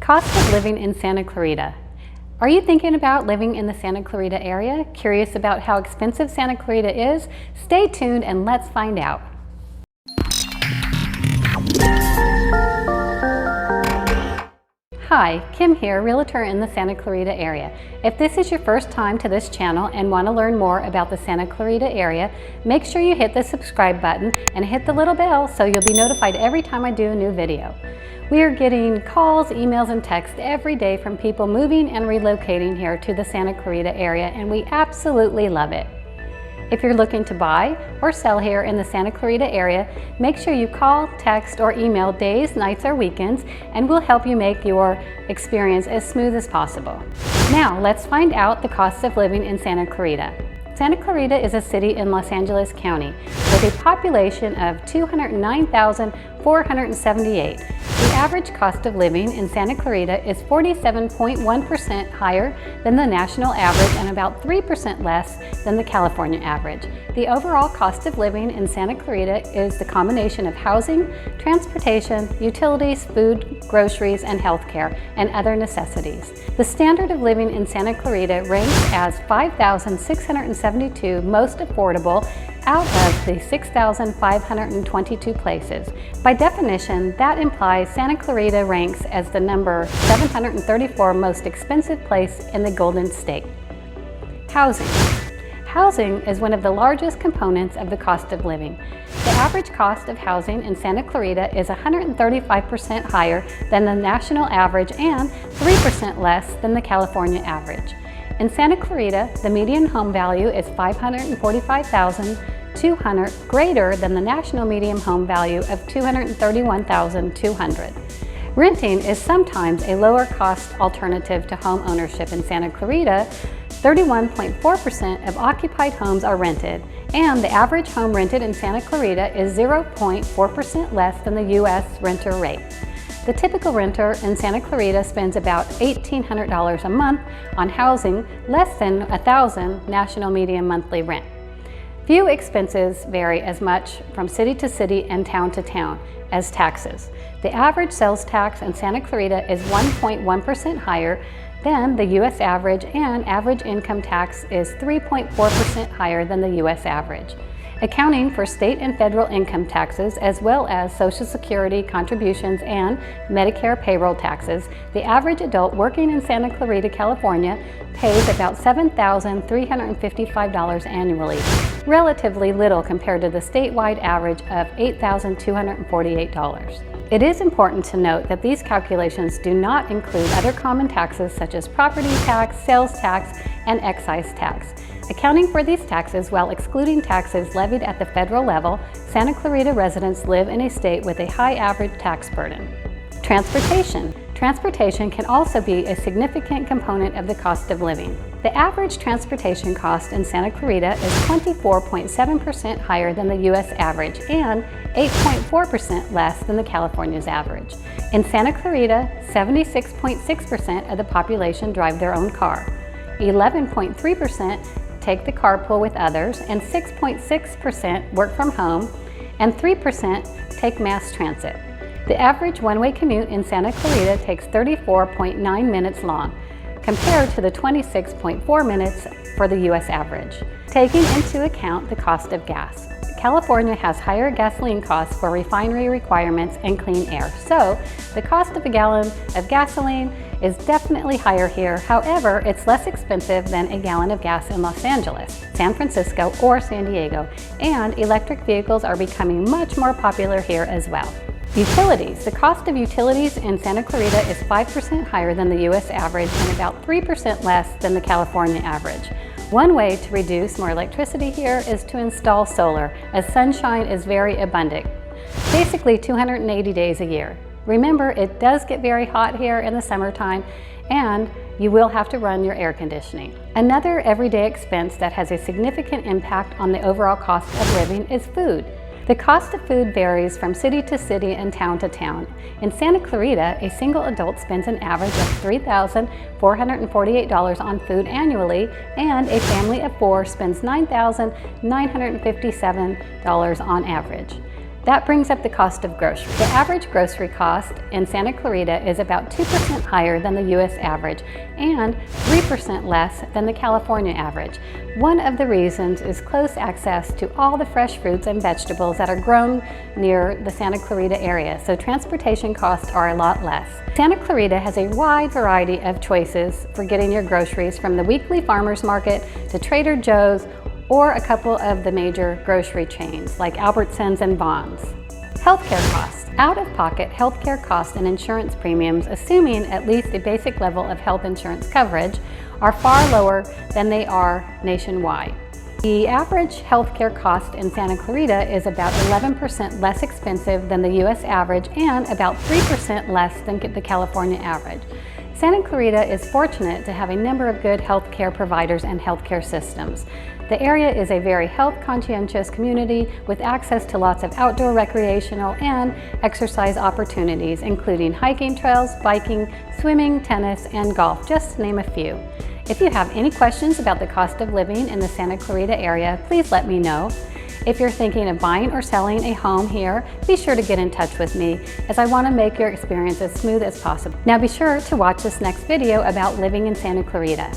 Cost of living in Santa Clarita. Are you thinking about living in the Santa Clarita area? Curious about how expensive Santa Clarita is? Stay tuned and let's find out. Hi, Kim here, Realtor in the Santa Clarita area. If this is your first time to this channel and want to learn more about the Santa Clarita area, make sure you hit the subscribe button and hit the little bell so you'll be notified every time I do a new video. We are getting calls, emails, and texts every day from people moving and relocating here to the Santa Clarita area, and we absolutely love it. If you're looking to buy or sell here in the Santa Clarita area, make sure you call, text, or email days, nights, or weekends, and we'll help you make your experience as smooth as possible. Now, let's find out the cost of living in Santa Clarita. Santa Clarita is a city in Los Angeles County with a population of 209,478. The average cost of living in Santa Clarita is 47.1% higher than the national average and about 3% less than the California average. The overall cost of living in Santa Clarita is the combination of housing, transportation, utilities, food, groceries, and healthcare, and other necessities. The standard of living in Santa Clarita ranks as 5,672 most affordable out of the 6,522 places. By definition, that implies Santa Clarita ranks as the number 734 most expensive place in the Golden State. Housing. Housing is one of the largest components of the cost of living. The average cost of housing in Santa Clarita is 135% higher than the national average and 3% less than the California average. In Santa Clarita, the median home value is $545,200, greater than the national median home value of $231,200. Renting is sometimes a lower cost alternative to home ownership in Santa Clarita. 31.4% of occupied homes are rented, and the average home rented in Santa Clarita is 0.4% less than the U.S. renter rate. The typical renter in Santa Clarita spends about $1,800 a month on housing, less than $1,000 national median monthly rent. Few expenses vary as much from city to city and town to town as taxes. The average sales tax in Santa Clarita is 1.1% higher than the U.S. average, and average income tax is 3.4% higher than the U.S. average. Accounting for state and federal income taxes, as well as Social Security contributions and Medicare payroll taxes, the average adult working in Santa Clarita, California, pays about $7,355 annually, relatively little compared to the statewide average of $8,248. It is important to note that these calculations do not include other common taxes such as property tax, sales tax, and excise tax. Accounting for these taxes while excluding taxes levied at the federal level, Santa Clarita residents live in a state with a high average tax burden. Transportation. Transportation can also be a significant component of the cost of living. The average transportation cost in Santa Clarita is 24.7% higher than the U.S. average and 8.4% less than the California's average. In Santa Clarita, 76.6% of the population drive their own car, 11.3% take the carpool with others, and 6.6% work from home, and 3% take mass transit. The average one-way commute in Santa Clarita takes 34.9 minutes long, compared to the 26.4 minutes for the U.S. average. Taking into account the cost of gas. California has higher gasoline costs for refinery requirements and clean air, so the cost of a gallon of gasoline is definitely higher here. However, it's less expensive than a gallon of gas in Los Angeles, San Francisco, or San Diego, and electric vehicles are becoming much more popular here as well. Utilities. The cost of utilities in Santa Clarita is 5% higher than the U.S. average and about 3% less than the California average. One way to reduce more electricity here is to install solar, as sunshine is very abundant, basically 280 days a year. Remember, it does get very hot here in the summertime, and you will have to run your air conditioning. Another everyday expense that has a significant impact on the overall cost of living is food. The cost of food varies from city to city and town to town. In Santa Clarita, a single adult spends an average of $3,448 on food annually, and a family of 4 spends $9,957 on average. That brings up the cost of groceries. The average grocery cost in Santa Clarita is about 2% higher than the U.S. average and 3% less than the California average. One of the reasons is close access to all the fresh fruits and vegetables that are grown near the Santa Clarita area, so transportation costs are a lot less. Santa Clarita has a wide variety of choices for getting your groceries, from the weekly farmers market to Trader Joe's or a couple of the major grocery chains like Albertsons and Vons. Healthcare costs. Out-of-pocket healthcare costs and insurance premiums, assuming at least a basic level of health insurance coverage, are far lower than they are nationwide. The average healthcare cost in Santa Clarita is about 11% less expensive than the U.S. average and about 3% less than the California average. Santa Clarita is fortunate to have a number of good healthcare providers and healthcare systems. The area is a very health-conscientious community with access to lots of outdoor recreational and exercise opportunities, including hiking trails, biking, swimming, tennis, and golf, just to name a few. If you have any questions about the cost of living in the Santa Clarita area, please let me know. If you're thinking of buying or selling a home here, be sure to get in touch with me, as I want to make your experience as smooth as possible. Now be sure to watch this next video about living in Santa Clarita.